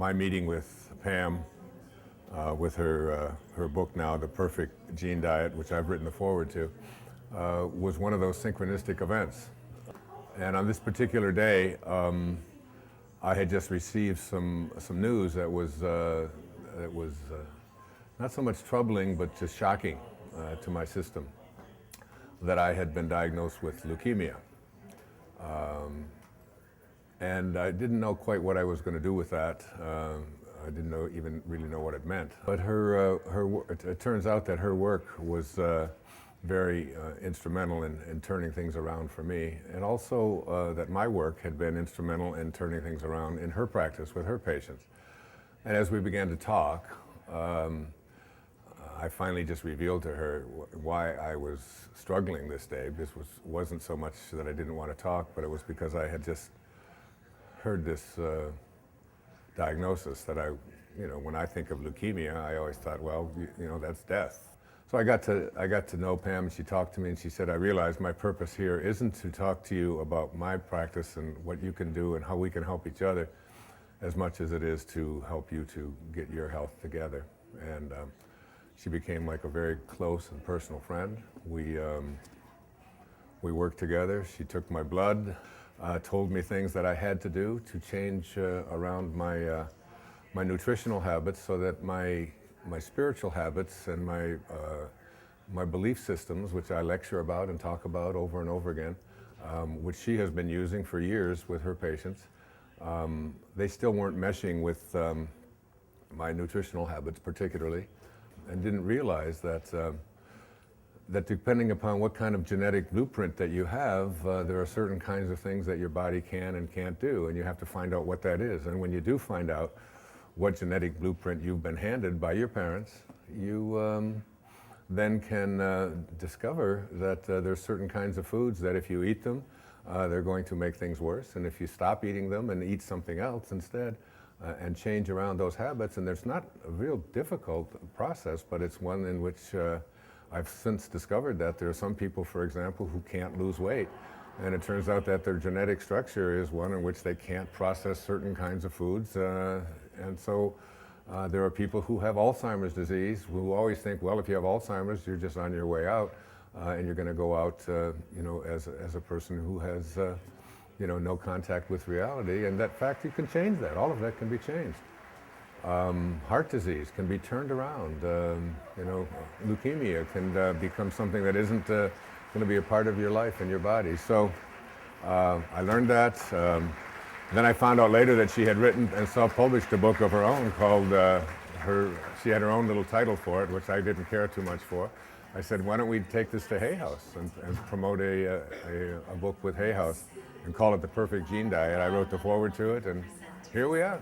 my meeting with Pam, with her book now, The Perfect Gene Diet, which I've written the foreword to, was one of those synchronistic events. And on this particular day, I had just received some news that was not so much troubling, but just shocking to my system, that I had been diagnosed with leukemia. And I didn't know quite what I was going to do with that. I didn't even really know what it meant. But it turns out that her work was very instrumental in turning things around for me, and also that my work had been instrumental in turning things around in her practice with her patients. And as we began to talk, I finally just revealed to her why I was struggling this day. This wasn't so much that I didn't want to talk, but it was because I had just heard this diagnosis that when I think of leukemia, I always thought, well, that's death. So I got to know Pam, and she talked to me, and she said, I realized my purpose here isn't to talk to you about my practice and what you can do and how we can help each other, as much as it is to help you to get your health together. And she became like a very close and personal friend. We worked together. She took my blood, told me things that I had to do to change around my nutritional habits, so that my spiritual habits and my belief systems, which I lecture about and talk about over and over again, which she has been using for years with her patients, they still weren't meshing with my nutritional habits particularly, and didn't realize that depending upon what kind of genetic blueprint that you have, there are certain kinds of things that your body can and can't do, and you have to find out what that is. And when you do find out what genetic blueprint you've been handed by your parents, you then can discover that there's certain kinds of foods that if you eat them, they're going to make things worse. And if you stop eating them and eat something else instead, and change around those habits, and there's not a real difficult process, but it's one in which I've since discovered that there are some people, for example, who can't lose weight. And it turns out that their genetic structure is one in which they can't process certain kinds of foods. And so there are people who have Alzheimer's disease who always think, well, if you have Alzheimer's, you're just on your way out, and you're going to go out, as a person who has, no contact with reality. And that fact, you can change that. All of that can be changed. Heart disease can be turned around. Leukemia can become something that isn't going to be a part of your life and your body. So I learned that. Then I found out later that she had written and self-published a book of her own called she had her own little title for it, which I didn't care too much for. I said, why don't we take this to Hay House and promote a book with Hay House and call it The Perfect Gene Diet. I wrote the foreword to it, and here we are.